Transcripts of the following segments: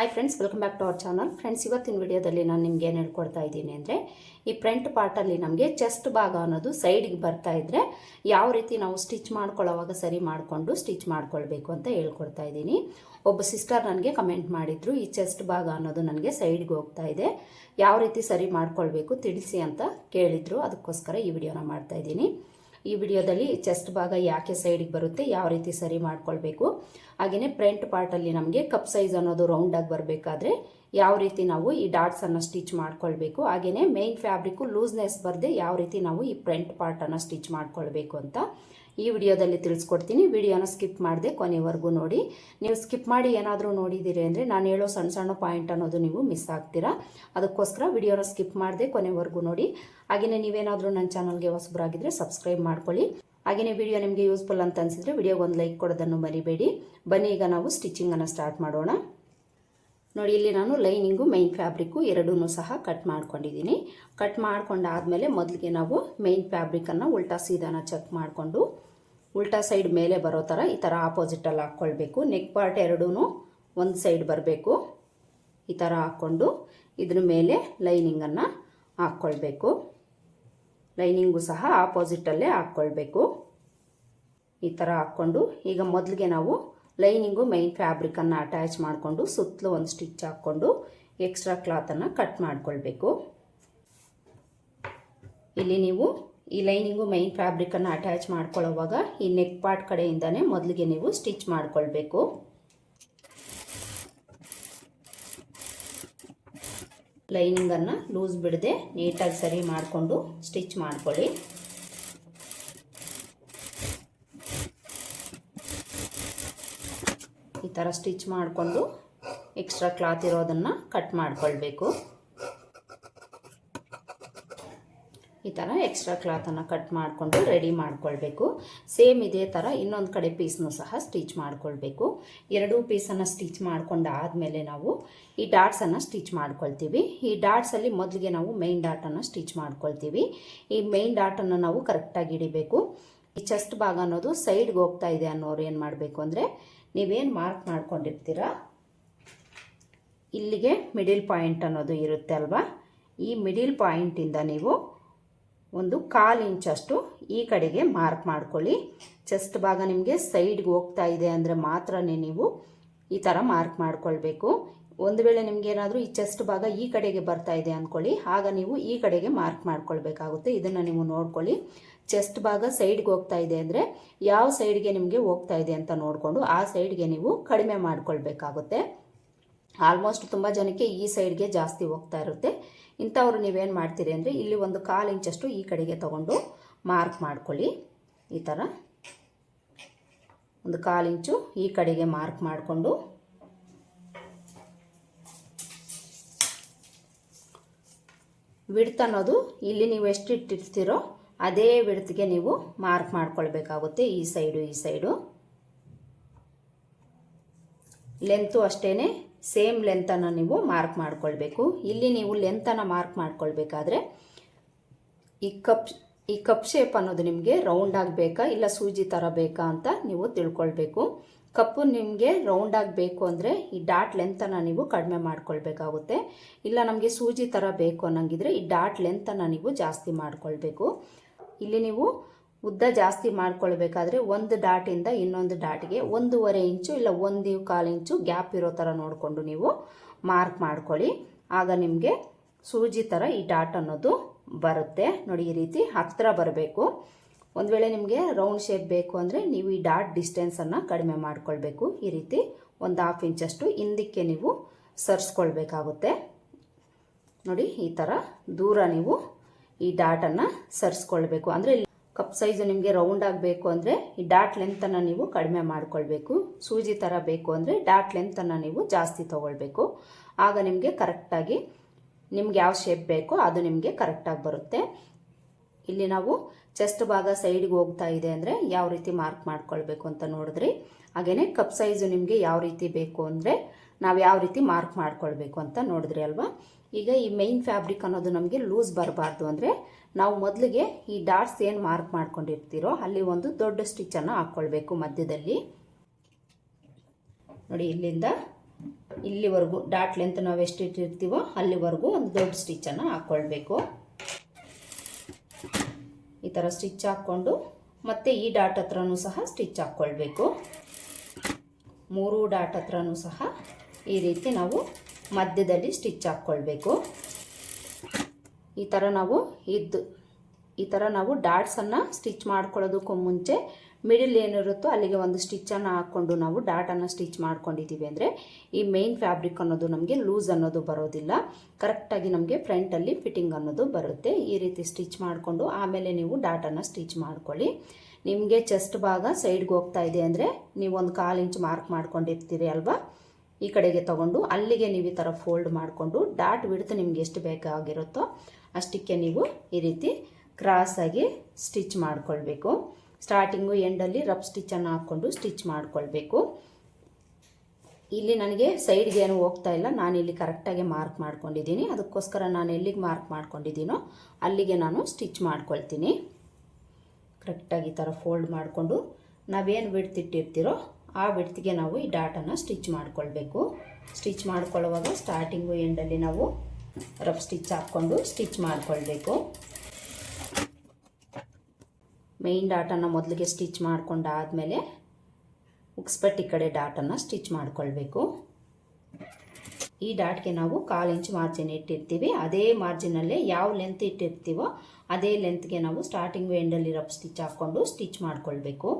Hi friends, welcome back to our channel. Friends, ಇವತ್ತಿನ ವಿಡಿಯೋದಲ್ಲಿ ನಾನು ನಿಮ್ಗೆ ಏನು ಹೇಳ್ಕೊಡ್ತಾ ಇದ್ದೀನಿ ಅಂದರೆ, ಈ ಫ್ರಂಟ್ ಪಾರ್ಟಲ್ಲಿ ನಮಗೆ ಚೆಸ್ಟ್ ಭಾಗ ಅನ್ನೋದು ಸೈಡ್ಗೆ ಬರ್ತಾ ಇದ್ದರೆ ಯಾವ ರೀತಿ ನಾವು ಸ್ಟಿಚ್ ಮಾಡ್ಕೊಳ್ಳೋವಾಗ ಸರಿ ಮಾಡಿಕೊಂಡು ಸ್ಟಿಚ್ ಮಾಡ್ಕೊಳ್ಬೇಕು ಅಂತ ಹೇಳ್ಕೊಡ್ತಾ ಇದ್ದೀನಿ. ಒಬ್ಬ ಸಿಸ್ಟರ್ ನನಗೆ ಕಮೆಂಟ್ ಮಾಡಿದ್ರು, ಈ ಚೆಸ್ಟ್ ಭಾಗ ಅನ್ನೋದು ನನಗೆ ಸೈಡ್ಗೆ ಹೋಗ್ತಾ ಇದೆ, ಯಾವ ರೀತಿ ಸರಿ ಮಾಡ್ಕೊಳ್ಬೇಕು ತಿಳಿಸಿ ಅಂತ ಕೇಳಿದ್ರು. ಅದಕ್ಕೋಸ್ಕರ ಈ ವಿಡಿಯೋನ ಮಾಡ್ತಾ ಇದ್ದೀನಿ. ಈ ವಿಡಿಯೋದಲ್ಲಿ ಚೆಸ್ಟ್ ಭಾಗ ಯಾಕೆ ಸೈಡಿಗೆ ಬರುತ್ತೆ, ಯಾವ ರೀತಿ ಸರಿ ಮಾಡ್ಕೊಳ್ಬೇಕು, ಹಾಗೆಯೇ ಫ್ರಂಟ್ ಪಾರ್ಟಲ್ಲಿ ನಮಗೆ ಕಪ್ ಸೈಜ್ ಅನ್ನೋದು ರೌಂಡಾಗಿ ಬರಬೇಕಾದ್ರೆ ಯಾವ ರೀತಿ ನಾವು ಈ ಡಾಟ್ಸನ್ನು ಸ್ಟಿಚ್ ಮಾಡ್ಕೊಳ್ಬೇಕು, ಹಾಗೆಯೇ ಮೇನ್ ಫ್ಯಾಬ್ರಿಕ್ಕು ಲೂಸ್ನೆಸ್ ಬರದೆ ಯಾವ ರೀತಿ ನಾವು ಈ ಫ್ರಂಟ್ ಪಾರ್ಟನ್ನು ಸ್ಟಿಚ್ ಮಾಡ್ಕೊಳ್ಬೇಕು ಅಂತ ಈ ವಿಡಿಯೋದಲ್ಲಿ ತಿಳಿಸ್ಕೊಡ್ತೀನಿ. ವಿಡಿಯೋನ ಸ್ಕಿಪ್ ಮಾಡದೆ ಕೊನೆವರೆಗೂ ನೋಡಿ. ನೀವು ಸ್ಕಿಪ್ ಮಾಡಿ ಏನಾದರೂ ನೋಡಿದ್ದೀರಿ ಅಂದರೆ ನಾನು ಹೇಳೋ ಸಣ್ಣ ಸಣ್ಣ ಪಾಯಿಂಟ್ ಅನ್ನೋದು ನೀವು ಮಿಸ್ ಆಗ್ತೀರಾ. ಅದಕ್ಕೋಸ್ಕರ ವಿಡಿಯೋನ ಸ್ಕಿಪ್ ಮಾಡದೆ ಕೊನೆವರೆಗೂ ನೋಡಿ. ಹಾಗೆಯೇ ನೀವೇನಾದರೂ ನನ್ನ ಚಾನಲ್ಗೆ ಹೊಸಬರಾಗಿದ್ದರೆ ಸಬ್ಸ್ಕ್ರೈಬ್ ಮಾಡ್ಕೊಳ್ಳಿ. ಹಾಗೆಯೇ ವಿಡಿಯೋ ನಿಮಗೆ ಯೂಸ್ಫುಲ್ ಅಂತ ಅನಿಸಿದರೆ ವಿಡಿಯೋಗೆ ಒಂದು ಲೈಕ್ ಕೊಡೋದನ್ನು ಮರಿಬೇಡಿ. ಬನ್ನಿ, ಈಗ ನಾವು ಸ್ಟಿಚಿಂಗನ್ನು ಸ್ಟಾರ್ಟ್ ಮಾಡೋಣ. ನೋಡಿ, ಇಲ್ಲಿ ನಾನು ಲೈನಿಂಗು ಮೈನ್ ಫ್ಯಾಬ್ರಿಕ್ಕು ಎರಡೂ ಸಹ ಕಟ್ ಮಾಡ್ಕೊಂಡಿದ್ದೀನಿ. ಕಟ್ ಮಾಡ್ಕೊಂಡಾದಮೇಲೆ ಮೊದಲಿಗೆ ನಾವು ಮೈನ್ ಫ್ಯಾಬ್ರಿಕನ್ನು ಉಲ್ಟಾ ಸೀದಾನ ಚೆಕ್ ಮಾಡಿಕೊಂಡು ಉಲ್ಟಾ ಸೈಡ್ ಮೇಲೆ ಬರೋ ಥರ ಈ ಥರ ಆಪೋಸಿಟಲ್ಲಿ ಹಾಕ್ಕೊಳ್ಬೇಕು. ನೆಕ್ ಪಾರ್ಟ್ ಎರಡೂ ಒಂದು ಸೈಡ್ ಬರಬೇಕು. ಈ ಥರ ಹಾಕ್ಕೊಂಡು ಇದ್ರ ಮೇಲೆ ಲೈನಿಂಗನ್ನು ಹಾಕ್ಕೊಳ್ಬೇಕು. ಲೈನಿಂಗು ಸಹ ಆಪೋಸಿಟಲ್ಲೇ ಹಾಕ್ಕೊಳ್ಬೇಕು. ಈ ಥರ ಹಾಕ್ಕೊಂಡು ಈಗ ಮೊದಲಿಗೆ ನಾವು ಲೈನಿಂಗು ಮೈನ್ ಫ್ಯಾಬ್ರಿಕನ್ನು ಅಟ್ಯಾಚ್ ಮಾಡಿಕೊಂಡು ಸುತ್ತಲೂ ಒಂದು ಸ್ಟಿಚ್ ಹಾಕ್ಕೊಂಡು ಎಕ್ಸ್ಟ್ರಾ ಕ್ಲಾತನ್ನು ಕಟ್ ಮಾಡ್ಕೊಳ್ಬೇಕು. ಇಲ್ಲಿ ನೀವು ಈ ಲೈನಿಂಗು ಮೈನ್ ಫ್ಯಾಬ್ರಿಕನ್ನು ಅಟ್ಯಾಚ್ ಮಾಡ್ಕೊಳ್ಳೋವಾಗ ಈ ನೆಕ್ ಪಾರ್ಟ್ ಕಡೆಯಿಂದನೇ ಮೊದಲಿಗೆ ನೀವು ಸ್ಟಿಚ್ ಮಾಡ್ಕೊಳ್ಬೇಕು. ಲೈನಿಂಗನ್ನು ಲೂಸ್ ಬಿಡದೆ ನೀಟಾಗಿ ಸರಿ ಮಾಡಿಕೊಂಡು ಸ್ಟಿಚ್ ಮಾಡ್ಕೊಳ್ಳಿ. ಈ ಥರ ಸ್ಟಿಚ್ ಮಾಡಿಕೊಂಡು ಎಕ್ಸ್ಟ್ರಾ ಕ್ಲಾತ್ ಇರೋದನ್ನು ಕಟ್ ಮಾಡ್ಕೊಳ್ಬೇಕು. ಈ ಥರ ಎಕ್ಸ್ಟ್ರಾ ಕ್ಲಾತನ್ನು ಕಟ್ ಮಾಡಿಕೊಂಡು ರೆಡಿ ಮಾಡ್ಕೊಳ್ಬೇಕು. ಸೇಮ್ ಇದೇ ಥರ ಇನ್ನೊಂದು ಕಡೆ ಪೀಸ್ನೂ ಸಹ ಸ್ಟಿಚ್ ಮಾಡ್ಕೊಳ್ಬೇಕು. ಎರಡೂ ಪೀಸನ್ನು ಸ್ಟಿಚ್ ಮಾಡ್ಕೊಂಡಾದಮೇಲೆ ನಾವು ಈ ಡಾಟ್ಸನ್ನು ಸ್ಟಿಚ್ ಮಾಡ್ಕೊಳ್ತೀವಿ. ಈ ಡಾಟ್ಸಲ್ಲಿ ಮೊದಲಿಗೆ ನಾವು ಮೈನ್ ಡಾಟನ್ನು ಸ್ಟಿಚ್ ಮಾಡ್ಕೊಳ್ತೀವಿ. ಈ ಮೈನ್ ಡಾಟನ್ನು ನಾವು ಕರೆಕ್ಟಾಗಿ ಹಿಡಿಬೇಕು. ಈ ಚೆಸ್ಟ್ ಭಾಗ ಅನ್ನೋದು ಸೈಡ್ಗೆ ಹೋಗ್ತಾ ಇದೆ ಅನ್ನೋರು ಏನು ಮಾಡಬೇಕು ಅಂದರೆ, ನೀವೇನು ಮಾರ್ಕ್ ಮಾಡ್ಕೊಂಡಿರ್ತೀರ ಇಲ್ಲಿಗೆ ಮಿಡಿಲ್ ಪಾಯಿಂಟ್ ಅನ್ನೋದು ಇರುತ್ತೆ ಅಲ್ವಾ, ಈ ಮಿಡಿಲ್ ಪಾಯಿಂಟಿಂದ ನೀವು ಒಂದು 1/4 ಇಂಚಷ್ಟು ಈ ಕಡೆಗೆ ಮಾರ್ಕ್ ಮಾಡ್ಕೊಳ್ಳಿ. ಚೆಸ್ಟ್ ಭಾಗ ನಿಮಗೆ ಸೈಡ್ಗೆ ಹೋಗ್ತಾ ಇದೆ ಅಂದರೆ ಮಾತ್ರ ನೀವು ಈ ಥರ ಮಾರ್ಕ್ ಮಾಡ್ಕೊಳ್ಬೇಕು. ಒಂದು ವೇಳೆ ನಿಮಗೇನಾದರೂ ಈ ಚೆಸ್ಟ್ ಭಾಗ ಈ ಕಡೆಗೆ ಬರ್ತಾ ಇದೆ ಅಂದ್ಕೊಳ್ಳಿ, ಆಗ ನೀವು ಈ ಕಡೆಗೆ ಮಾರ್ಕ್ ಮಾಡ್ಕೊಳ್ಬೇಕಾಗುತ್ತೆ. ಇದನ್ನು ನೀವು ನೋಡ್ಕೊಳ್ಳಿ. ಚೆಸ್ಟ್ ಭಾಗ ಸೈಡ್ಗೆ ಹೋಗ್ತಾ ಇದೆ ಅಂದರೆ ಯಾವ ಸೈಡ್ಗೆ ನಿಮಗೆ ಹೋಗ್ತಾ ಇದೆ ಅಂತ ನೋಡಿಕೊಂಡು ಆ ಸೈಡ್ಗೆ ನೀವು ಕಡಿಮೆ ಮಾಡ್ಕೊಳ್ಬೇಕಾಗುತ್ತೆ. ಆಲ್ಮೋಸ್ಟ್ ತುಂಬ ಜನಕ್ಕೆ ಈ ಸೈಡ್ಗೆ ಜಾಸ್ತಿ ಹೋಗ್ತಾ ಇರುತ್ತೆ. ಇಂಥವ್ರು ನೀವೇನು ಮಾಡ್ತೀರಿ ಅಂದರೆ ಇಲ್ಲಿ ಒಂದು 1/4 ಇಂಚಷ್ಟು ಈ ಕಡೆಗೆ ತಗೊಂಡು ಮಾರ್ಕ್ ಮಾಡ್ಕೊಳ್ಳಿ. ಈ ಥರ ಒಂದು 1/4 ಇಂಚು ಈ ಕಡೆಗೆ ಮಾರ್ಕ್ ಮಾಡಿಕೊಂಡು ವಿಡ್ತ್ ಅನ್ನೋದು ಇಲ್ಲಿ ನೀವು ಎಷ್ಟು ಇಟ್ಟಿರ್ತೀರೋ ಅದೇ ವಿಡ್ತ್ಗೆ ನೀವು ಮಾರ್ಕ್ ಮಾಡ್ಕೊಳ್ಬೇಕಾಗುತ್ತೆ. ಈ ಸೈಡು ಲೆಂತು ಅಷ್ಟೇ ಸೇಮ್ ಲೆಂತನ್ನು ನೀವು ಮಾರ್ಕ್ ಮಾಡ್ಕೊಳ್ಬೇಕು. ಇಲ್ಲಿ ನೀವು ಲೆಂತನ್ನು ಮಾರ್ಕ್ ಮಾಡ್ಕೊಳ್ಬೇಕಾದ್ರೆ ಈ ಕಪ್ ಶೇಪ್ ಅನ್ನೋದು ನಿಮಗೆ ರೌಂಡ್ ಆಗಬೇಕಾ ಇಲ್ಲ ಸೂಜಿ ಥರ ಬೇಕಾ ಅಂತ ನೀವು ತಿಳ್ಕೊಳ್ಬೇಕು. ಕಪ್ಪು ನಿಮಗೆ ರೌಂಡ್ ಆಗಬೇಕು ಅಂದರೆ ಈ ಡಾಟ್ ಲೆಂತನ್ನು ನೀವು ಕಡಿಮೆ ಮಾಡ್ಕೊಳ್ಬೇಕಾಗುತ್ತೆ. ಇಲ್ಲ ನಮಗೆ ಸೂಜಿ ಥರ ಬೇಕು ಅನ್ನಂಗಿದ್ರೆ ಈ ಡಾಟ್ ಲೆಂತನ್ನು ನೀವು ಜಾಸ್ತಿ ಮಾಡ್ಕೊಳ್ಬೇಕು. ಇಲ್ಲಿ ನೀವು ಉದ್ದ ಜಾಸ್ತಿ ಮಾಡ್ಕೊಳ್ಬೇಕಾದ್ರೆ ಒಂದು ಡಾಟಿಂದ ಇನ್ನೊಂದು ಡಾಟ್ಗೆ 1.5 ಇಂಚು ಇಲ್ಲ 1.25 ಇಂಚು ಗ್ಯಾಪ್ ಇರೋ ಥರ ನೋಡಿಕೊಂಡು ನೀವು ಮಾರ್ಕ್ ಮಾಡ್ಕೊಳ್ಳಿ. ಆಗ ನಿಮಗೆ ಸೂಜಿ ಥರ ಈ ಡಾಟ್ ಅನ್ನೋದು ಬರುತ್ತೆ. ನೋಡಿ, ಈ ರೀತಿ ಹತ್ತಿರ ಬರಬೇಕು. ಒಂದು ವೇಳೆ ನಿಮಗೆ ರೌಂಡ್ ಶೇಪ್ ಬೇಕು ಅಂದರೆ ನೀವು ಈ ಡಾಟ್ ಡಿಸ್ಟೆನ್ಸನ್ನು ಕಡಿಮೆ ಮಾಡ್ಕೊಳ್ಬೇಕು. ಈ ರೀತಿ ಒಂದು 1/2 ಇಂಚಷ್ಟು ಹಿಂದಕ್ಕೆ ನೀವು ಸರಿಸ್ಕೊಳ್ಬೇಕಾಗುತ್ತೆ. ನೋಡಿ, ಈ ಥರ ದೂರ ನೀವು ಈ ಡಾಟನ್ನು ಸರಿಸ್ಕೊಳ್ಬೇಕು. ಅಂದರೆ ಕಪ್ ಸೈಜು ನಿಮಗೆ ರೌಂಡ್ ಆಗಬೇಕು ಅಂದರೆ ಈ ಡಾಟ್ ಲೆಂತನ್ನು ನೀವು ಕಡಿಮೆ ಮಾಡ್ಕೊಳ್ಬೇಕು. ಸೂಜಿ ಥರ ಬೇಕು ಅಂದರೆ ಡಾಟ್ ಲೆಂತನ್ನು ನೀವು ಜಾಸ್ತಿ ತೊಗೊಳ್ಬೇಕು. ಆಗ ನಿಮಗೆ ಕರೆಕ್ಟಾಗಿ ನಿಮ್ಗೆ ಯಾವ ಶೇಪ್ ಬೇಕೋ ಅದು ನಿಮಗೆ ಕರೆಕ್ಟಾಗಿ ಬರುತ್ತೆ. ಇಲ್ಲಿ ನಾವು ಚೆಸ್ಟ್ ಭಾಗ ಸೈಡ್ಗೆ ಹೋಗ್ತಾ ಇದೆ ಅಂದರೆ ಯಾವ ರೀತಿ ಮಾರ್ಕ್ ಮಾಡ್ಕೊಳ್ಬೇಕು ಅಂತ ನೋಡಿದ್ರಿ. ಹಾಗೆಯೇ ಕಪ್ ಸೈಜು ನಿಮಗೆ ಯಾವ ರೀತಿ ಬೇಕು ಅಂದರೆ ನಾವು ಯಾವ ರೀತಿ ಮಾರ್ಕ್ ಮಾಡ್ಕೊಳ್ಬೇಕು ಅಂತ ನೋಡಿದ್ರಿ ಅಲ್ವಾ. ಈಗ ಈ ಮೈನ್ ಫ್ಯಾಬ್ರಿಕ್ ಅನ್ನೋದು ನಮಗೆ ಲೂಸ್ ಬರಬಾರ್ದು ಅಂದರೆ ನಾವು ಮೊದಲಿಗೆ ಈ ಡಾಟ್ಸ್ ಏನು ಮಾರ್ಕ್ ಮಾಡ್ಕೊಂಡಿರ್ತೀರೋ ಅಲ್ಲಿ ಒಂದು ದೊಡ್ಡ ಸ್ಟಿಚ್ಚನ್ನು ಹಾಕ್ಕೊಳ್ಬೇಕು ಮಧ್ಯದಲ್ಲಿ. ನೋಡಿ, ಇಲ್ಲಿಂದ ಇಲ್ಲಿವರೆಗೂ ಡಾಟ್ ಲೆಂತ್ ನಾವು ಎಷ್ಟು ಇಟ್ಟಿರ್ತೀವೋ ಅಲ್ಲಿವರೆಗೂ ಒಂದು ದೊಡ್ಡ ಸ್ಟಿಚ್ಚನ್ನು ಹಾಕ್ಕೊಳ್ಬೇಕು. ಈ ಥರ ಸ್ಟಿಚ್ ಹಾಕ್ಕೊಂಡು ಮತ್ತು ಈ ಡಾಟ್ ಹತ್ರನೂ ಸಹ ಸ್ಟಿಚ್ ಹಾಕ್ಕೊಳ್ಬೇಕು. 3 ಡಾಟ್ ಹತ್ರನೂ ಸಹ ಈ ರೀತಿ ನಾವು ಮಧ್ಯದಲ್ಲಿ ಸ್ಟಿಚ್ ಹಾಕ್ಕೊಳ್ಬೇಕು. ಈ ಥರ ನಾವು ಡಾಟ್ಸನ್ನು ಸ್ಟಿಚ್ ಮಾಡ್ಕೊಳ್ಳೋದಕ್ಕೂ ಮುಂಚೆ ಮಿಡಿಲ್ ಏನಿರುತ್ತೋ ಅಲ್ಲಿಗೆ ಒಂದು ಸ್ಟಿಚ್ಚನ್ನು ಹಾಕ್ಕೊಂಡು ನಾವು ಡಾಟನ್ನು ಸ್ಟಿಚ್ ಮಾಡ್ಕೊಂಡಿದ್ದೀವಿ ಅಂದರೆ ಈ ಮೇನ್ ಫ್ಯಾಬ್ರಿಕ್ ಅನ್ನೋದು ನಮಗೆ ಲೂಸ್ ಅನ್ನೋದು ಬರೋದಿಲ್ಲ, ಕರೆಕ್ಟಾಗಿ ನಮಗೆ ಫ್ರಂಟಲ್ಲಿ ಫಿಟ್ಟಿಂಗ್ ಅನ್ನೋದು ಬರುತ್ತೆ. ಈ ರೀತಿ ಸ್ಟಿಚ್ ಮಾಡಿಕೊಂಡು ಆಮೇಲೆ ನೀವು ಡಾಟನ್ನು ಸ್ಟಿಚ್ ಮಾಡ್ಕೊಳ್ಳಿ. ನಿಮಗೆ ಚೆಸ್ಟ್ ಭಾಗ ಸೈಡ್ಗೆ ಹೋಗ್ತಾ ಇದೆ ಅಂದರೆ ನೀವು ಒಂದು 1/4 ಇಂಚ್ ಮಾರ್ಕ್ ಮಾಡ್ಕೊಂಡಿರ್ತೀರಿ ಅಲ್ವಾ, ಈ ಕಡೆಗೆ ತೊಗೊಂಡು ಅಲ್ಲಿಗೆ ನೀವು ಈ ಥರ ಫೋಲ್ಡ್ ಮಾಡಿಕೊಂಡು ಡಾಟ್ ಬಿಡ್ತು ನಿಮ್ಗೆ ಎಷ್ಟು ಬೇಕಾಗಿರುತ್ತೋ ಅಷ್ಟಕ್ಕೆ ನೀವು ಈ ರೀತಿ ಕ್ರಾಸಾಗಿ ಸ್ಟಿಚ್ ಮಾಡ್ಕೊಳ್ಬೇಕು. ಸ್ಟಾರ್ಟಿಂಗು ಎಂಡಲ್ಲಿ ರಫ್ ಸ್ಟಿಚ್ಚನ್ನು ಹಾಕ್ಕೊಂಡು ಸ್ಟಿಚ್ ಮಾಡ್ಕೊಳ್ಬೇಕು. ಇಲ್ಲಿ ನನಗೆ ಸೈಡ್ಗೆ ಏನು ಹೋಗ್ತಾ ಇಲ್ಲ, ನಾನಿಲ್ಲಿ ಕರೆಕ್ಟಾಗಿ ಮಾರ್ಕ್ ಮಾಡ್ಕೊಂಡಿದ್ದೀನಿ. ಅದಕ್ಕೋಸ್ಕರ ನಾನು ಎಲ್ಲಿಗೆ ಮಾರ್ಕ್ ಮಾಡ್ಕೊಂಡಿದ್ದೀನೋ ಅಲ್ಲಿಗೆ ನಾನು ಸ್ಟಿಚ್ ಮಾಡ್ಕೊಳ್ತೀನಿ. ಕರೆಕ್ಟಾಗಿ ಈ ಥರ ಫೋಲ್ಡ್ ಮಾಡಿಕೊಂಡು ನಾವೇನು ಬಿಡ್ತಿಟ್ಟಿರ್ತೀರೋ ಆ ಬಿಡ್ತಿಗೆ ನಾವು ಈ ಡಾಟನ್ನು ಸ್ಟಿಚ್ ಮಾಡ್ಕೊಳ್ಬೇಕು. ಸ್ಟಿಚ್ ಮಾಡ್ಕೊಳ್ಳುವಾಗ ಸ್ಟಾರ್ಟಿಂಗು ಎಂಡಲ್ಲಿ ನಾವು ರಫ್ ಸ್ಟಿಚ್ ಹಾಕ್ಕೊಂಡು ಸ್ಟಿಚ್ ಮಾಡ್ಕೊಳ್ಬೇಕು. ಮೇನ್ ಡಾಟನ್ನು ಮೊದಲಿಗೆ ಸ್ಟಿಚ್ ಮಾಡ್ಕೊಂಡಾದಮೇಲೆ ಉಕ್ಸ್ಪಟ್ಟಿ ಕಡೆ ಡಾಟನ್ನು ಸ್ಟಿಚ್ ಮಾಡ್ಕೊಳ್ಬೇಕು. ಈ ಡಾಟ್ಗೆ ನಾವು 1/4 ಇಂಚ್ ಮಾರ್ಜಿನ್ ಇಟ್ಟಿರ್ತೀವಿ. ಅದೇ ಮಾರ್ಜಿನಲ್ಲೇ ಯಾವ ಲೆಂತ್ ಇಟ್ಟಿರ್ತೀವೋ ಅದೇ ಲೆಂತ್ಗೆ ನಾವು ಸ್ಟಾರ್ಟಿಂಗು ಎಂಡಲ್ಲಿ ರಫ್ ಸ್ಟಿಚ್ ಹಾಕ್ಕೊಂಡು ಸ್ಟಿಚ್ ಮಾಡ್ಕೊಳ್ಬೇಕು.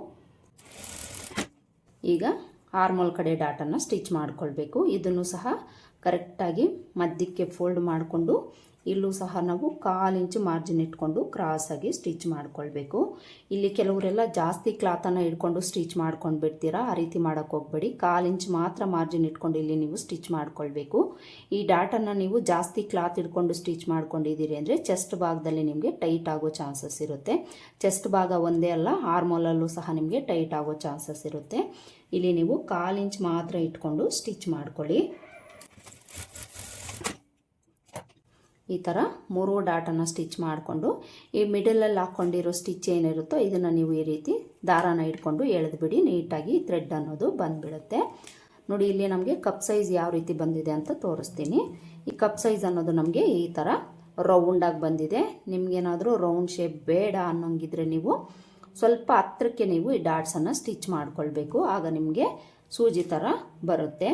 ಈಗ ಆರ್ಮೋಲ್ ಕಡೆ ಡಾಟನ್ನು ಸ್ಟಿಚ್ ಮಾಡ್ಕೊಳ್ಬೇಕು. ಇದನ್ನು ಸಹ ಕರೆಕ್ಟಾಗಿ ಮಧ್ಯಕ್ಕೆ ಫೋಲ್ಡ್ ಮಾಡಿಕೊಂಡು ಇಲ್ಲೂ ಸಹ ನಾವು 1/4 ಇಂಚ್ ಮಾರ್ಜಿನ್ ಇಟ್ಕೊಂಡು ಕ್ರಾಸಾಗಿ ಸ್ಟಿಚ್ ಮಾಡ್ಕೊಳ್ಬೇಕು. ಇಲ್ಲಿ ಕೆಲವರೆಲ್ಲ ಜಾಸ್ತಿ ಕ್ಲಾತನ್ನು ಇಟ್ಕೊಂಡು ಸ್ಟಿಚ್ ಮಾಡ್ಕೊಂಡು ಬಿಡ್ತೀರಾ, ಆ ರೀತಿ ಮಾಡೋಕ್ಕೆ ಹೋಗಬೇಡಿ. 1/4 ಇಂಚ್ ಮಾತ್ರ ಮಾರ್ಜಿನ್ ಇಟ್ಕೊಂಡು ಇಲ್ಲಿ ನೀವು ಸ್ಟಿಚ್ ಮಾಡ್ಕೊಳ್ಬೇಕು. ಈ ಡಾಟನ್ನು ನೀವು ಜಾಸ್ತಿ ಕ್ಲಾತ್ ಇಟ್ಕೊಂಡು ಸ್ಟಿಚ್ ಮಾಡ್ಕೊಂಡಿದ್ದೀರಿ ಅಂದರೆ ಚೆಸ್ಟ್ ಭಾಗದಲ್ಲಿ ನಿಮಗೆ ಟೈಟ್ ಆಗೋ ಚಾನ್ಸಸ್ ಇರುತ್ತೆ. ಚೆಸ್ಟ್ ಭಾಗ ಒಂದೇ ಅಲ್ಲ, ಆರ್ಮೋಲಲ್ಲೂ ಸಹ ನಿಮಗೆ ಟೈಟ್ ಆಗೋ ಚಾನ್ಸಸ್ ಇರುತ್ತೆ. ಇಲ್ಲಿ ನೀವು 1/4 ಇಂಚ್ ಮಾತ್ರ ಇಟ್ಕೊಂಡು ಸ್ಟಿಚ್ ಮಾಡ್ಕೊಳ್ಳಿ. ಈ ಥರ 3 ಡಾಟನ್ನು ಸ್ಟಿಚ್ ಮಾಡಿಕೊಂಡು ಈ ಮಿಡಲಲ್ಲಿ ಹಾಕ್ಕೊಂಡಿರೋ ಸ್ಟಿಚ್ ಏನಿರುತ್ತೋ ಇದನ್ನು ನೀವು ಈ ರೀತಿ ದಾರಾನ ಇಟ್ಕೊಂಡು ಎಳೆದ್ಬಿಡಿ. ನೀಟಾಗಿ ಥ್ರೆಡ್ ಅನ್ನೋದು ಬಂದುಬಿಡುತ್ತೆ. ನೋಡಿ ಇಲ್ಲಿ ನಮಗೆ ಕಪ್ ಸೈಜ್ ಯಾವ ರೀತಿ ಬಂದಿದೆ ಅಂತ ತೋರಿಸ್ತೀನಿ. ಈ ಕಪ್ ಸೈಜ್ ಅನ್ನೋದು ನಮಗೆ ಈ ಥರ ರೌಂಡಾಗಿ ಬಂದಿದೆ. ನಿಮಗೇನಾದರೂ ರೌಂಡ್ ಶೇಪ್ ಬೇಡ ಅನ್ನೋಂಗಿದ್ರೆ ನೀವು ಸ್ವಲ್ಪ ಹತ್ರಕ್ಕೆ ನೀವು ಈ ಡಾಟ್ಸನ್ನು ಸ್ಟಿಚ್ ಮಾಡ್ಕೊಳ್ಬೇಕು. ಆಗ ನಿಮಗೆ ಸೂಜಿ ಥರ ಬರುತ್ತೆ.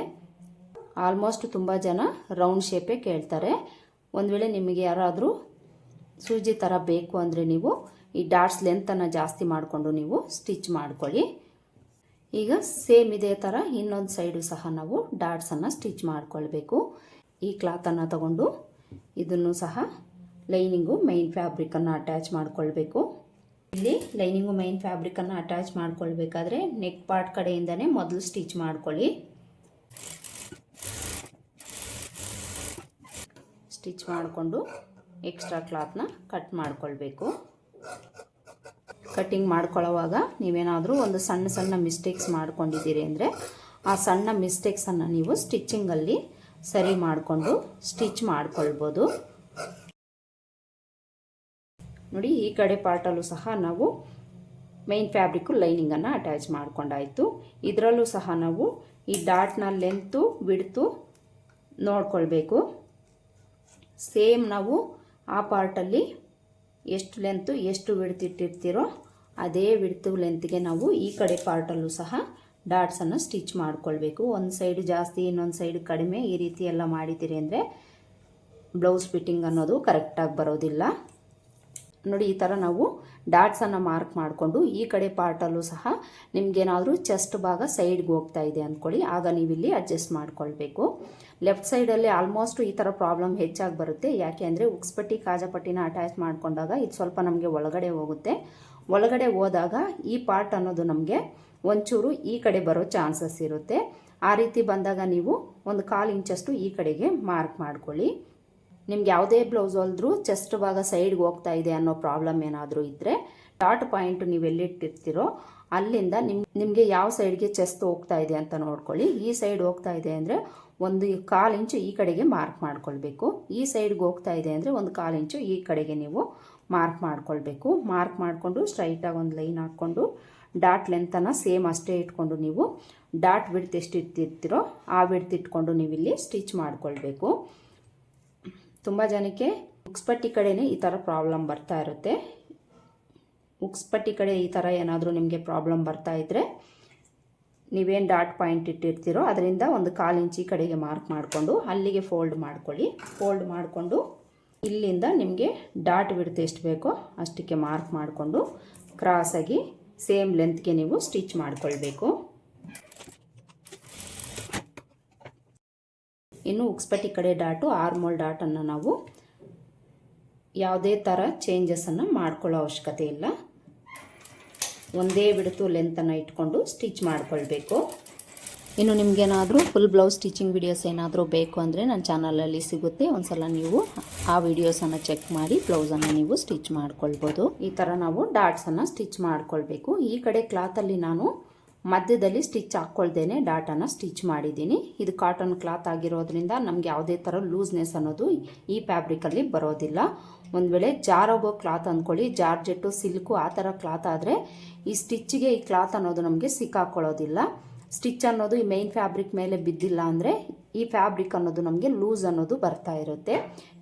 ಆಲ್ಮೋಸ್ಟ್ ತುಂಬ ಜನ ರೌಂಡ್ ಶೇಪೇ ಕೇಳ್ತಾರೆ. ಒಂದು ವೇಳೆ ನಿಮಗೆ ಯಾರಾದರೂ ಸೂಜಿ ಥರ ಬೇಕು ಅಂದರೆ ನೀವು ಈ ಡಾಟ್ಸ್ ಲೆಂತನ್ನು ಜಾಸ್ತಿ ಮಾಡಿಕೊಂಡು ನೀವು ಸ್ಟಿಚ್ ಮಾಡ್ಕೊಳ್ಳಿ. ಈಗ ಸೇಮ್ ಇದೇ ಥರ ಇನ್ನೊಂದು ಸೈಡು ಸಹ ನಾವು ಡಾಟ್ಸನ್ನು ಸ್ಟಿಚ್ ಮಾಡ್ಕೊಳ್ಬೇಕು. ಈ ಕ್ಲಾತನ್ನು ತಗೊಂಡು ಇದನ್ನು ಸಹ ಲೈನಿಂಗು ಮೈನ್ ಫ್ಯಾಬ್ರಿಕನ್ನು ಅಟ್ಯಾಚ್ ಮಾಡ್ಕೊಳ್ಬೇಕು. ಇಲ್ಲಿ ಲೈನಿಂಗು ಮೈನ್ ಫ್ಯಾಬ್ರಿಕನ್ನು ಅಟ್ಯಾಚ್ ಮಾಡ್ಕೊಳ್ಬೇಕಾದ್ರೆ ನೆಕ್ ಪಾರ್ಟ್ ಕಡೆಯಿಂದನೇ ಮೊದಲು ಸ್ಟಿಚ್ ಮಾಡ್ಕೊಳ್ಳಿ. ಸ್ಟಿಚ್ ಮಾಡಿಕೊಂಡು ಎಕ್ಸ್ಟ್ರಾ ಕ್ಲಾತ್ನ ಕಟ್ ಮಾಡ್ಕೊಳ್ಬೇಕು. ಕಟ್ಟಿಂಗ್ ಮಾಡ್ಕೊಳ್ಳೋವಾಗ ನೀವೇನಾದರೂ ಒಂದು ಸಣ್ಣ ಸಣ್ಣ ಮಿಸ್ಟೇಕ್ಸ್ ಮಾಡ್ಕೊಂಡಿದ್ದೀರಿ ಅಂದರೆ ಆ ಸಣ್ಣ ಮಿಸ್ಟೇಕ್ಸನ್ನು ನೀವು ಸ್ಟಿಚ್ಚಿಂಗಲ್ಲಿ ಸರಿ ಮಾಡಿಕೊಂಡು ಸ್ಟಿಚ್ ಮಾಡ್ಕೊಳ್ಬೋದು. ನೋಡಿ ಈ ಕಡೆ ಪಾರ್ಟಲ್ಲೂ ಸಹ ನಾವು ಮೈನ್ ಫ್ಯಾಬ್ರಿಕ್ಕು ಲೈನಿಂಗನ್ನು ಅಟ್ಯಾಚ್ ಮಾಡ್ಕೊಂಡಾಯಿತು. ಇದರಲ್ಲೂ ಸಹ ನಾವು ಈ ಡಾಟ್ನ ಲೆಂತು ಬಿಡ್ತು ನೋಡ್ಕೊಳ್ಬೇಕು. ಸೇಮ್ ನಾವು ಆ ಪಾರ್ಟಲ್ಲಿ ಎಷ್ಟು ಲೆಂತು ಎಷ್ಟು ಬಿಡ್ತಿಟ್ಟಿರ್ತೀರೋ ಅದೇ ಬಿಡ್ತು ಲೆಂತ್ಗೆ ನಾವು ಈ ಕಡೆ ಪಾರ್ಟಲ್ಲೂ ಸಹ ಡಾಟ್ಸನ್ನು ಸ್ಟಿಚ್ ಮಾಡ್ಕೊಳ್ಬೇಕು. ಒಂದು ಸೈಡ್ ಜಾಸ್ತಿ ಇನ್ನೊಂದು ಸೈಡ್ ಕಡಿಮೆ ಈ ರೀತಿ ಎಲ್ಲ ಮಾಡಿದ್ದೀರಿ ಅಂದರೆ ಬ್ಲೌಸ್ ಫಿಟ್ಟಿಂಗ್ ಅನ್ನೋದು ಕರೆಕ್ಟಾಗಿ ಬರೋದಿಲ್ಲ. ನೋಡಿ ಈ ಥರ ನಾವು ಡಾಟ್ಸನ್ನು ಮಾರ್ಕ್ ಮಾಡಿಕೊಂಡು ಈ ಕಡೆ ಪಾರ್ಟಲ್ಲೂ ಸಹ ನಿಮಗೇನಾದರೂ ಚೆಸ್ಟ್ ಭಾಗ ಸೈಡ್ಗೆ ಹೋಗ್ತಾ ಇದೆ ಅಂದ್ಕೊಳ್ಳಿ, ಆಗ ನೀವಿಲ್ಲಿ ಅಡ್ಜಸ್ಟ್ ಮಾಡ್ಕೊಳ್ಬೇಕು. ಲೆಫ್ಟ್ ಸೈಡಲ್ಲಿ ಆಲ್ಮೋಸ್ಟ್ ಈ ಥರ ಪ್ರಾಬ್ಲಮ್ ಹೆಚ್ಚಾಗಿ ಬರುತ್ತೆ. ಯಾಕೆ ಅಂದರೆ ಉಕ್ಸ್ಪಟ್ಟಿ ಕಾಜಾಪಟ್ಟಿನ ಅಟ್ಯಾಚ್ ಮಾಡ್ಕೊಂಡಾಗ ಇದು ಸ್ವಲ್ಪ ನಮಗೆ ಒಳಗಡೆ ಹೋಗುತ್ತೆ. ಒಳಗಡೆ ಹೋದಾಗ ಈ ಪಾರ್ಟ್ ಅನ್ನೋದು ನಮಗೆ ಒಂಚೂರು ಈ ಕಡೆ ಬರೋ ಚಾನ್ಸಸ್ ಇರುತ್ತೆ. ಆ ರೀತಿ ಬಂದಾಗ ನೀವು ಒಂದು 1/4 ಇಂಚಷ್ಟು ಈ ಕಡೆಗೆ ಮಾರ್ಕ್ ಮಾಡ್ಕೊಳ್ಳಿ. ನಿಮ್ಗೆ ಯಾವುದೇ ಬ್ಲೌಸ್ ಹೊಲಿದ್ರೂ ಚೆಸ್ಟ್ ಭಾಗ ಸೈಡ್ಗೆ ಹೋಗ್ತಾ ಇದೆ ಅನ್ನೋ ಪ್ರಾಬ್ಲಮ್ ಏನಾದರೂ ಇದ್ದರೆ ಡಾಟ್ ಪಾಯಿಂಟ್ ನೀವು ಎಲ್ಲಿಟ್ಟಿರ್ತೀರೋ ಅಲ್ಲಿಂದ ನಿಮಗೆ ಯಾವ ಸೈಡ್ಗೆ ಚೆಸ್ಟ್ ಹೋಗ್ತಾ ಇದೆ ಅಂತ ನೋಡ್ಕೊಳ್ಳಿ. ಈ ಸೈಡ್ ಹೋಗ್ತಾ ಇದೆ ಅಂದರೆ ಒಂದು 1/4 ಇಂಚು ಈ ಕಡೆಗೆ ಮಾರ್ಕ್ ಮಾಡ್ಕೊಳ್ಬೇಕು. ಈ ಸೈಡ್ಗೆ ಹೋಗ್ತಾ ಇದೆ ಅಂದರೆ ಒಂದು 1/4 ಇಂಚು ಈ ಕಡೆಗೆ ನೀವು ಮಾರ್ಕ್ ಮಾಡ್ಕೊಳ್ಬೇಕು. ಮಾರ್ಕ್ ಮಾಡಿಕೊಂಡು ಸ್ಟ್ರೈಟಾಗಿ ಒಂದು ಲೈನ್ ಹಾಕ್ಕೊಂಡು ಡಾಟ್ ಲೆಂತನ್ನು ಸೇಮ್ ಅಷ್ಟೇ ಇಟ್ಕೊಂಡು ನೀವು ಡಾಟ್ ವಿಡ್ತ್ ಎಷ್ಟು ಇಟ್ಟಿರ್ತೀರೋ ಆ ವಿಡ್ತ್ ಇಟ್ಕೊಂಡು ನೀವು ಇಲ್ಲಿ ಸ್ಟಿಚ್ ಮಾಡ್ಕೊಳ್ಬೇಕು. ತುಂಬ ಜನಕ್ಕೆ ಉಕ್ಸ್ಪಟ್ಟಿ ಕಡೆನೇ ಈ ಥರ ಪ್ರಾಬ್ಲಮ್ ಬರ್ತಾ ಇರುತ್ತೆ. ಉಕ್ಸ್ಪಟ್ಟಿ ಕಡೆ ಈ ಥರ ಏನಾದರೂ ನಿಮಗೆ ಪ್ರಾಬ್ಲಮ್ ಬರ್ತಾ ಇದ್ದರೆ ನೀವೇನು ಡಾಟ್ ಪಾಯಿಂಟ್ ಇಟ್ಟಿರ್ತೀರೋ ಅದರಿಂದ ಒಂದು 1/4 ಇಂಚ್ ಕಡೆಗೆ ಮಾರ್ಕ್ ಮಾಡಿಕೊಂಡು ಅಲ್ಲಿಗೆ ಫೋಲ್ಡ್ ಮಾಡ್ಕೊಳ್ಳಿ. ಫೋಲ್ಡ್ ಮಾಡಿಕೊಂಡು ಇಲ್ಲಿಂದ ನಿಮಗೆ ಡಾಟ್ ವಿಡ್ತ್ ಎಷ್ಟು ಬೇಕೋ ಅಷ್ಟಕ್ಕೆ ಮಾರ್ಕ್ ಮಾಡಿಕೊಂಡು ಕ್ರಾಸಾಗಿ ಸೇಮ್ ಲೆಂತ್ಗೆ ನೀವು ಸ್ಟಿಚ್ ಮಾಡ್ಕೊಳ್ಬೇಕು. ಇನ್ನು ಉಕ್ಸ್ಪಟ್ಟಿ ಕಡೆ ಡಾಟು ಆರ್ಮೋಲ್ ಡಾಟನ್ನು ನಾವು ಯಾವುದೇ ಥರ ಚೇಂಜಸನ್ನು ಮಾಡ್ಕೊಳ್ಳೋ ಅವಶ್ಯಕತೆ ಇಲ್ಲ. ಒಂದೇ ಬಿಡ್ತು ಲೆಂತನ್ನು ಇಟ್ಕೊಂಡು ಸ್ಟಿಚ್ ಮಾಡ್ಕೊಳ್ಬೇಕು. ಇನ್ನು ನಿಮಗೇನಾದರೂ ಫುಲ್ ಬ್ಲೌಸ್ ಸ್ಟಿಚಿಂಗ್ ವಿಡಿಯೋಸ್ ಏನಾದರೂ ಬೇಕು ಅಂದರೆ ನನ್ನ ಚಾನಲಲ್ಲಿ ಸಿಗುತ್ತೆ. ಒಂದ್ಸಲ ನೀವು ಆ ವಿಡಿಯೋಸನ್ನು ಚೆಕ್ ಮಾಡಿ ಬ್ಲೌಸನ್ನು ನೀವು ಸ್ಟಿಚ್ ಮಾಡ್ಕೊಳ್ಬೋದು. ಈ ಥರ ನಾವು ಡಾಟ್ಸನ್ನು ಸ್ಟಿಚ್ ಮಾಡ್ಕೊಳ್ಬೇಕು. ಈ ಕಡೆ ಕ್ಲಾತಲ್ಲಿ ನಾನು ಮಧ್ಯದಲ್ಲಿ ಸ್ಟಿಚ್ ಹಾಕ್ಕೊಳ್ದೇನೆ ಡಾಟನ್ನು ಸ್ಟಿಚ್ ಮಾಡಿದ್ದೀನಿ. ಇದು ಕಾಟನ್ ಕ್ಲಾತ್ ಆಗಿರೋದ್ರಿಂದ ನಮಗೆ ಯಾವುದೇ ಥರ ಲೂಸ್ನೆಸ್ ಅನ್ನೋದು ಈ ಫ್ಯಾಬ್ರಿಕಲ್ಲಿ ಬರೋದಿಲ್ಲ. ಒಂದು ವೇಳೆ ಜಾರೋಗೋ ಕ್ಲಾತ್ ಅಂದ್ಕೊಳ್ಳಿ, ಜಾರ್ಜೆಟ್ಟು ಸಿಲ್ಕು ಆ ಥರ ಕ್ಲಾತ್ ಆದರೆ ಈ ಸ್ಟಿಚ್ಚಿಗೆ ಈ ಕ್ಲಾತ್ ಅನ್ನೋದು ನಮಗೆ ಸಿಕ್ಕಾಕೊಳ್ಳೋದಿಲ್ಲ. ಸ್ಟಿಚ್ ಅನ್ನೋದು ಈ ಮೇನ್ ಫ್ಯಾಬ್ರಿಕ್ ಮೇಲೆ ಬಿದ್ದಿಲ್ಲ ಅಂದರೆ ಈ ಫ್ಯಾಬ್ರಿಕ್ ಅನ್ನೋದು ನಮಗೆ ಲೂಸ್ ಅನ್ನೋದು ಬರ್ತಾ ಇರುತ್ತೆ.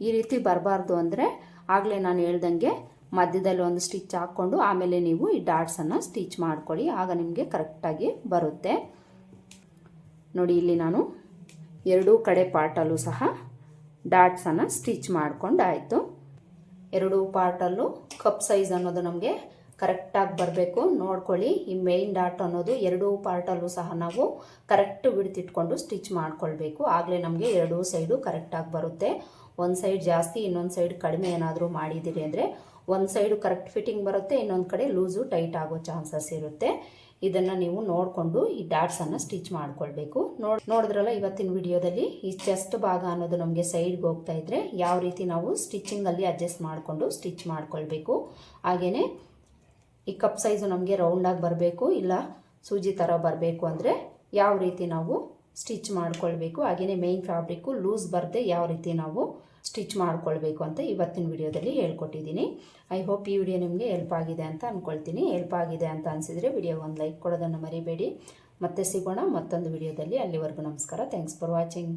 ಈ ರೀತಿ ಬರಬಾರ್ದು ಅಂದರೆ ಆಗಲೇ ನಾನು ಹೇಳ್ದಂಗೆ ಮಧ್ಯದಲ್ಲಿ ಒಂದು ಸ್ಟಿಚ್ ಹಾಕ್ಕೊಂಡು ಆಮೇಲೆ ನೀವು ಈ ಡಾಟ್ಸನ್ನು ಸ್ಟಿಚ್ ಮಾಡ್ಕೊಳ್ಳಿ. ಆಗ ನಿಮಗೆ ಕರೆಕ್ಟಾಗಿ ಬರುತ್ತೆ. ನೋಡಿ, ಇಲ್ಲಿ ನಾನು ಎರಡೂ ಕಡೆ ಪಾರ್ಟಲ್ಲೂ ಸಹ ಡಾಟ್ಸನ್ನು ಸ್ಟಿಚ್ ಮಾಡ್ಕೊಂಡಾಯಿತು. ಎರಡೂ ಪಾರ್ಟಲ್ಲೂ ಕಪ್ ಸೈಜ್ ಅನ್ನೋದು ನಮಗೆ ಕರೆಕ್ಟಾಗಿ ಬರಬೇಕು. ನೋಡ್ಕೊಳ್ಳಿ, ಈ ಮೇನ್ ಡಾಟ್ ಅನ್ನೋದು ಎರಡೂ ಪಾರ್ಟಲ್ಲೂ ಸಹ ನಾವು ಕರೆಕ್ಟ್ ಬಿಡ್ತಿಟ್ಕೊಂಡು ಸ್ಟಿಚ್ ಮಾಡ್ಕೊಳ್ಬೇಕು. ಆಗಲೇ ನಮಗೆ ಎರಡೂ ಸೈಡು ಕರೆಕ್ಟಾಗಿ ಬರುತ್ತೆ. ಒಂದು ಸೈಡ್ ಜಾಸ್ತಿ ಇನ್ನೊಂದು ಸೈಡ್ ಕಡಿಮೆ ಏನಾದರೂ ಮಾಡಿದ್ದೀರಿ ಅಂದರೆ ಒಂದು ಸೈಡು ಕರೆಕ್ಟ್ ಫಿಟ್ಟಿಂಗ್ ಬರುತ್ತೆ, ಇನ್ನೊಂದು ಕಡೆ ಲೂಸು ಟೈಟ್ ಆಗೋ ಚಾನ್ಸಸ್ ಇರುತ್ತೆ. ಇದನ್ನು ನೀವು ನೋಡಿಕೊಂಡು ಈ ಡಾಟ್ಸನ್ನು ಸ್ಟಿಚ್ ಮಾಡ್ಕೊಳ್ಬೇಕು. ನೋಡಿದ್ರಲ್ಲ ಇವತ್ತಿನ ವಿಡಿಯೋದಲ್ಲಿ ಈ ಚೆಸ್ಟ್ ಭಾಗ ಅನ್ನೋದು ನಮಗೆ ಸೈಡ್ಗೆ ಹೋಗ್ತಾ ಇದ್ದರೆ ಯಾವ ರೀತಿ ನಾವು ಸ್ಟಿಚಿಂಗಲ್ಲಿ ಅಡ್ಜಸ್ಟ್ ಮಾಡಿಕೊಂಡು ಸ್ಟಿಚ್ ಮಾಡ್ಕೊಳ್ಬೇಕು. ಹಾಗೆಯೇ ಈ ಕಪ್ ಸೈಜು ನಮಗೆ ರೌಂಡಾಗಿ ಬರಬೇಕು, ಇಲ್ಲ ಸೂಜಿ ಥರ ಬರಬೇಕು ಅಂದರೆ ಯಾವ ರೀತಿ ನಾವು ಸ್ಟಿಚ್ ಮಾಡ್ಕೊಳ್ಬೇಕು. ಹಾಗೆಯೇ ಮೇನ್ ಫ್ಯಾಬ್ರಿಕ್ಕು ಲೂಸ್ ಬರದೆ ಯಾವ ರೀತಿ ನಾವು ಸ್ಟಿಚ್ ಮಾಡ್ಕೊಳ್ಬೇಕು ಅಂತ ಇವತ್ತಿನ ವಿಡಿಯೋದಲ್ಲಿ ಹೇಳ್ಕೊಟ್ಟಿದ್ದೀನಿ. ಐ ಹೋಪ್ ಈ ವಿಡಿಯೋ ನಿಮಗೆ ಹೆಲ್ಪ್ ಆಗಿದೆ ಅಂತ ಅಂದ್ಕೊಳ್ತೀನಿ. ಹೆಲ್ಪ್ ಆಗಿದೆ ಅಂತ ಅನಿಸಿದರೆ ವಿಡಿಯೋಗೆ ಒಂದು ಲೈಕ್ ಕೊಡೋದನ್ನು ಮರಿಬೇಡಿ. ಮತ್ತೆ ಸಿಗೋಣ ಮತ್ತೊಂದು ವಿಡಿಯೋದಲ್ಲಿ. ಅಲ್ಲಿವರೆಗೂ ನಮಸ್ಕಾರ. Thanks for watching.